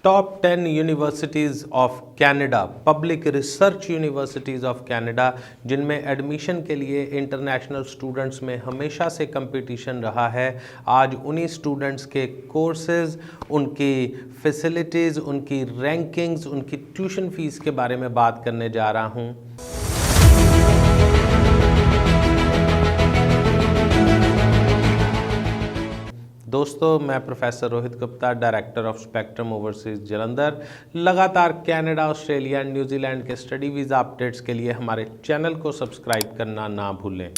Top 10 universities of Canada, public research universities of Canada, जिनमें admission के लिए international students में हमेशा से कंपटीशन रहा है। आज उन्हीं स्टूडेंट्स के कोर्सेज, उनकी फैसिलिटीज़, उनकी रैंकिंग्स, उनकी ट्यूशन फ़ीस के बारे में बात करने जा रहा हूँ। दोस्तों, मैं professor Rohit Gupta, director of spectrum overseas Jalandhar. लगातार कनाडा, ऑस्ट्रेलिया एंड न्यूजीलैंड के स्टडी वीज़ा अपडेट्स के लिए हमारे चैनल को सब्सक्राइब करना ना भूलें।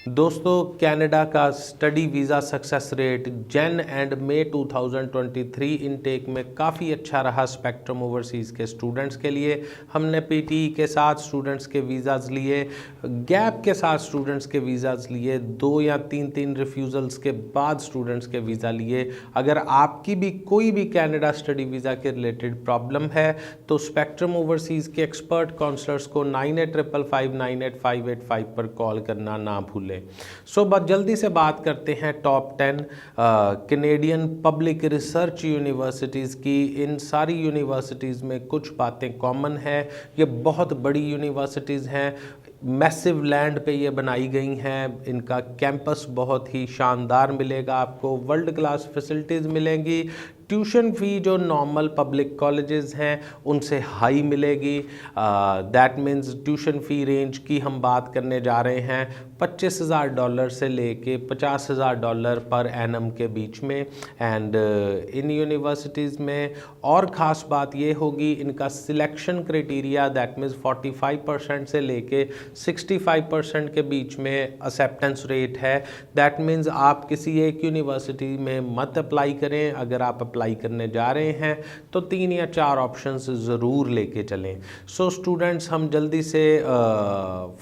दोस्तों, कनाडा का स्टडी वीज़ा सक्सेस रेट जन एंड मई 2023 इनटेक में काफ़ी अच्छा रहा स्पेक्ट्रम ओवरसीज़ के स्टूडेंट्स के लिए। हमने पीटीई के साथ स्टूडेंट्स के वीज़ाज़ लिए, गैप के साथ स्टूडेंट्स के वीज़ाज़ लिए, 2 या 3 रिफ्यूज़ल्स के बाद स्टूडेंट्स के वीज़ा लिए। अगर आपकी भी कोई भी कनाडा स्टडी वीज़ा के रिलेटेड प्रॉब्लम है तो स्पेक्ट्रम ओवरसीज़ के एक्सपर्ट काउंसलर्स को 9855598585 पर कॉल करना ना भूलें। बस जल्दी से बात करते हैं top 10 Canadian public research universities की। इन सारी यूनिवर्सिटीज़ में कुछ बातें कॉमन हैं। ये बहुत बड़ी यूनिवर्सिटीज़ हैं, मैसिव लैंड पे ये बनाई गई हैं। इनका कैंपस बहुत ही शानदार मिलेगा, आपको वर्ल्ड क्लास फैसिलिटीज़ मिलेंगी। ट्यूशन फ़ी जो नॉर्मल पब्लिक कॉलेजेस हैं उनसे हाई मिलेगी। That means tuition fee range की हम बात करने जा रहे हैं $25,000 से लेके $50,000 पर एनम के बीच में। एंड इन यूनिवर्सिटीज़ में और ख़ास बात ये होगी, इनका सिलेक्शन क्राइटेरिया दैट मीन्स 45% से लेके 65% के बीच में एक्सेप्टेंस रेट है। दैट मीन्स आप किसी एक यूनिवर्सिटी में मत अप्लाई करें। अगर आप अप्लाई करने जा रहे हैं तो 3 या 4 ऑप्शंस ज़रूर लेके चलें। स्टूडेंट्स, हम जल्दी से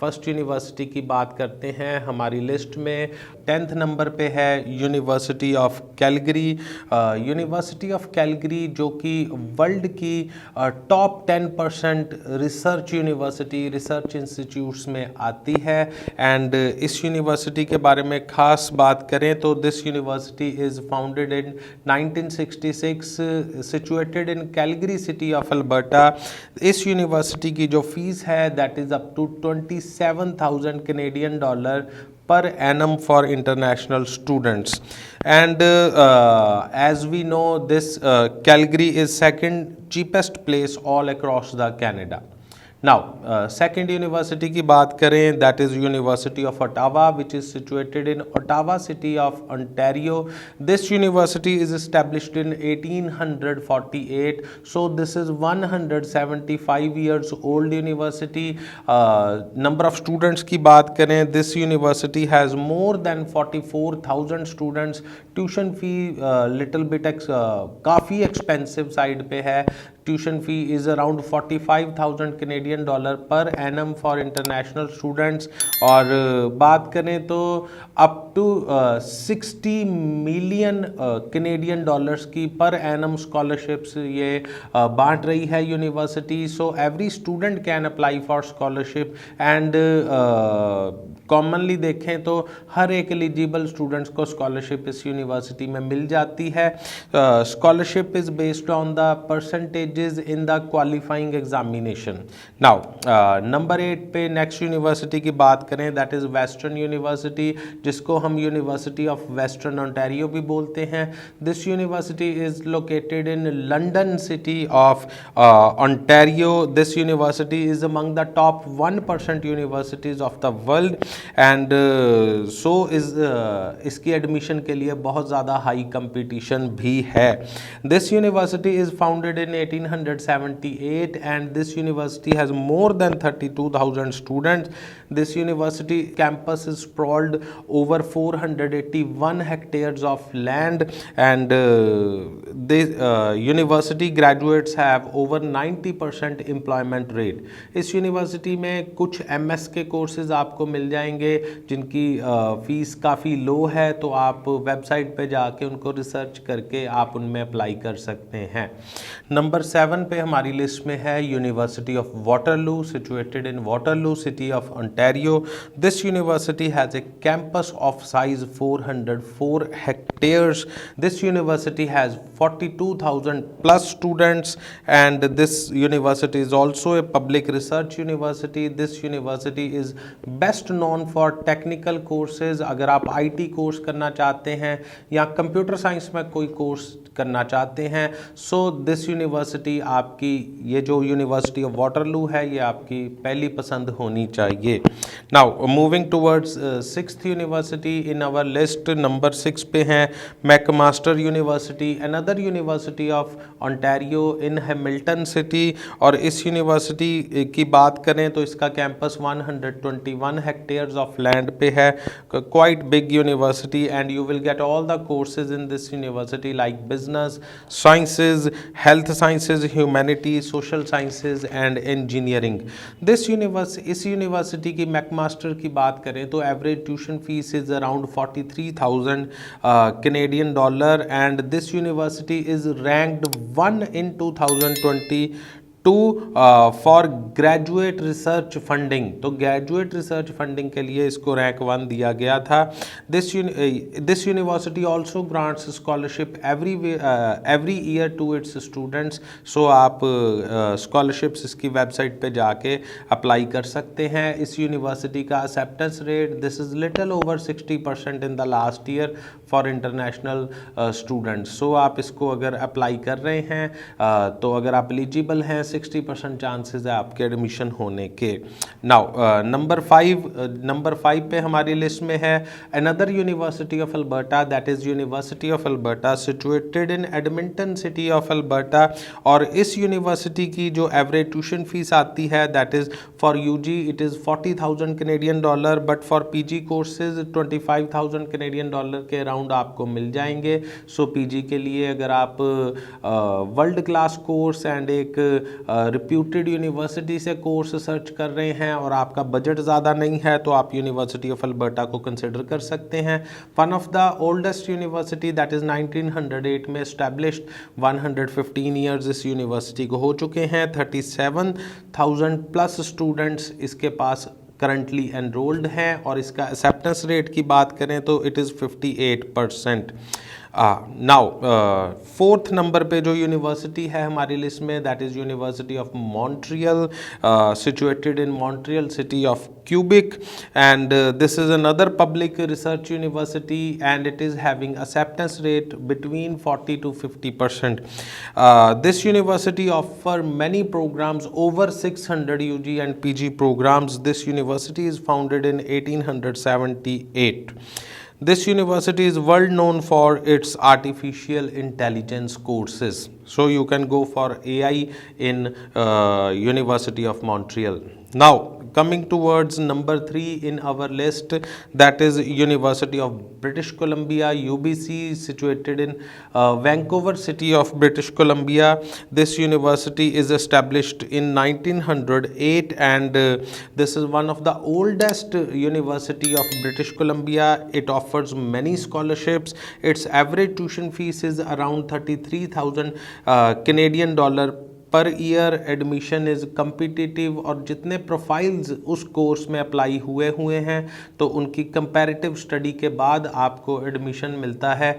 फर्स्ट यूनिवर्सिटी की बात करते हैं। हमारी लिस्ट में 10th नंबर पे है university of Calgary. University of Calgary जो कि वर्ल्ड की top 10% research university, research institutes में आती है। एंड इस यूनिवर्सिटी के बारे में ख़ास बात करें तो this university is founded in 1966, situated in Calgary city of Alberta. इस यूनिवर्सिटी की जो फीस है that is up to $27,000 Canadian per annum for international students. And as we know, this Calgary is second cheapest place all across the Canada. Now, second university की बात करें, that is University of Ottawa, which is situated in Ottawa city of Ontario. This university is established in 1848, so this is 175 years old university. Number of students की बात करें, this university has more than 44,000 students. Tuition fee little bit काफ़ी expensive side पे है। Tuition fee is around $45,000 Canadian per annum for international students. और बात करें तो up to 60 million Canadian dollars की पर एनम स्कॉलरशिप्स ये बांट रही है university. So every student can apply for scholarship. And commonly देखें तो हर एक एलिजिबल स्टूडेंट्स को स्कॉलरशिप इस यूनिवर्सिटी में मिल जाती है। Scholarship is based on the percentage in the qualifying examination. Now, number 8 पे नेक्स्ट यूनिवर्सिटी की बात करें, दैट इज़ वेस्टर्न यूनिवर्सिटी, जिसको हम यूनिवर्सिटी ऑफ वेस्टर्न ओंटारियो भी बोलते हैं। This university is located in London city of Ontario. This university is among the top 1% universities of the world. And so इसकी admission के लिए बहुत ज़्यादा हाई कंपटीशन भी है। This university is founded in 1878 and this university has more than 32,000 students. This university campus is sprawled over 481 hectares of land and this university graduates have over 90% employment rate. इस university में कुछ MS के courses आपको मिल जाएंगे जिनकी fees काफ़ी लो है, तो आप वेबसाइट पे जाके उनको रिसर्च करके आप उनमें अप्लाई कर सकते हैं। नंबर 7 पे हमारी लिस्ट में है university of Waterloo, situated in Waterloo city of Ontario. This university has a campus of size 404 hectares. This university has 42,000 plus students, and this university is also a public research university. This university is best known for technical courses. अगर आप IT course करना चाहते हैं या computer science में कोई course करना चाहते हैं, सो दिस यूनिवर्सिटी आपकी, ये जो यूनिवर्सिटी ऑफ वाटरलू है, ये आपकी पहली पसंद होनी चाहिए। Now moving towards sixth university in our list, number 6 पे है McMaster university, another university of Ontario in Hamilton city. और इस यूनिवर्सिटी की बात करें तो इसका कैंपस 121 हेक्टेयर्स ऑफ लैंड पे है, quite big university, and you will get all the courses in this university like business, sciences, health sciences, humanity, social sciences and engineering. इस यूनिवर्सिटी की मैकमास्टर की बात करें तो average tuition fees is around 43,000 Canadian dollar, and this university is ranked 1 in 2022 for graduate research funding. तो graduate research funding के लिए इसको रैंक 1 दिया गया था। This university also grants scholarship every year to its students. So आप scholarships इसकी website पे जाके अप्लाई कर सकते हैं। इस यूनिवर्सिटी का acceptance rate this is little over 60% in the last year for international students. So आप इसको अगर अप्लाई कर रहे हैं तो अगर आप एलिजिबल हैं 60% चांसेस है आपके एडमिशन होने के। नाउ नंबर 5 पे हमारी लिस्ट में है another university of Alberta, that is university of Alberta situated in Edmonton city of Alberta. और इस यूनिवर्सिटी की जो एवरेज ट्यूशन फीस आती है that is for UG it is 40,000 Canadian dollar, but for PG courses 25,000 Canadian dollar के around आपको मिल जाएंगे। सो पीजी के लिए अगर आप वर्ल्ड क्लास कोर्स एंड एक रिप्यूटेड यूनिवर्सिटी से कोर्स सर्च कर रहे हैं और आपका बजट ज़्यादा नहीं है तो आप यूनिवर्सिटी ऑफ अल्बर्टा को कंसिडर कर सकते हैं। One of the oldest university that is 1908 में एस्टैब्लिश्ड, 115 ईयर्स इस यूनिवर्सिटी को हो चुके हैं। 37,000 प्लस स्टूडेंट्स इसके पास करंटली एनरोल्ड हैं और इसका एक्सेप्टेंस रेट की बात करें तो it is 58%। Now 4th number पे जो यूनिवर्सिटी है हमारी लिस्ट में that is university of Montreal, situated in Montreal city of cubic, and this is another public research university and it is having acceptance rate between 40 to 50%. This university offer many programs, over 600 UG and PG programs. This university is founded in 1878. This university is world known for its artificial intelligence courses. So you can go for AI in University of Montreal. Now coming towards number 3 in our list, that is University of British Columbia, UBC, situated in Vancouver city of British Columbia. This university is established in 1908 and this is one of the oldest university of British Columbia. It offers many scholarships. Its average tuition fees is around 33,000 Canadian dollar per year. Admission is competitive और जितने profiles उस course में apply हुए हैं तो उनकी comparative study के बाद आपको एडमिशन मिलता है।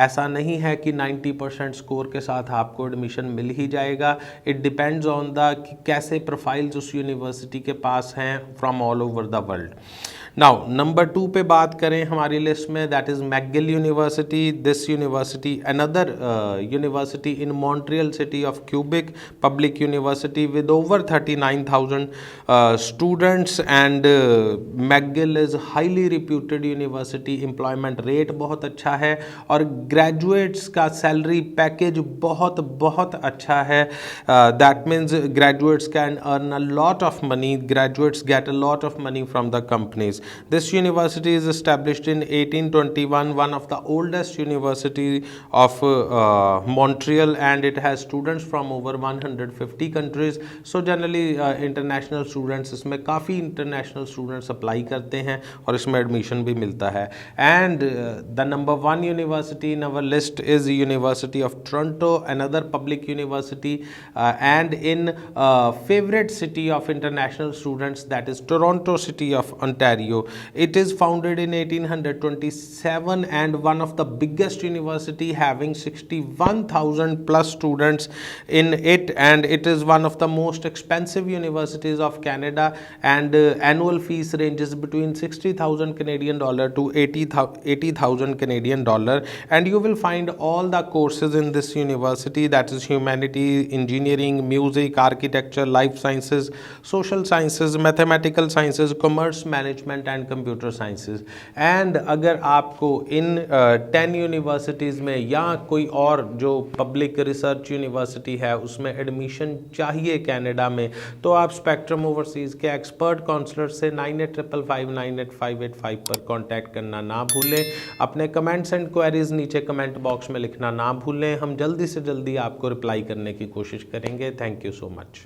ऐसा नहीं है कि 90% स्कोर के साथ आपको एडमिशन मिल ही जाएगा। इट डिपेंड्स ऑन द कि कैसे प्रोफाइल्स उस यूनिवर्सिटी के पास हैं from all over the world. Now number 2 पे बात करें हमारी लिस्ट में that is McGill university. This university another university in Montreal city of cubic, public university with over 39,000 students and McGill is highly reputed university. Employment rate बहुत अच्छा है और graduates का सैलरी पैकेज बहुत अच्छा है। That means graduates can earn a lot of money, graduates get a lot of money from the companies. This university is established in 1821, one of the oldest university of Montreal, and it has students from over 150 countries. So generally international students, इसमें काफ़ी international students apply करते हैं और इसमें admission भी मिलता है. And the number one university in our list is University of Toronto, another public university, and in favorite city of international students, that is Toronto City of Ontario. It is founded in 1827 and one of the biggest university, having 61,000 plus students in it, and it is one of the most expensive universities of Canada, and annual fees ranges between 60,000 Canadian dollar to 80,000 Canadian dollar, and you will find all the courses in this university, that is humanity, engineering, music, architecture, life sciences, social sciences, mathematical sciences, commerce, management and computer sciences. And अगर आपको इन 10 universities में या कोई और जो public research university है उसमें admission चाहिए कनाडा में, तो आप स्पेक्ट्रम ओवरसीज़ के एक्सपर्ट काउंसलर से 9855598585 पर कांटेक्ट करना ना भूलें. अपने कमेंट्स एंड क्वेरीज नीचे कमेंट बॉक्स में लिखना ना भूलें. हम जल्दी से जल्दी आपको रिप्लाई करने की कोशिश करेंगे. Thank you so much.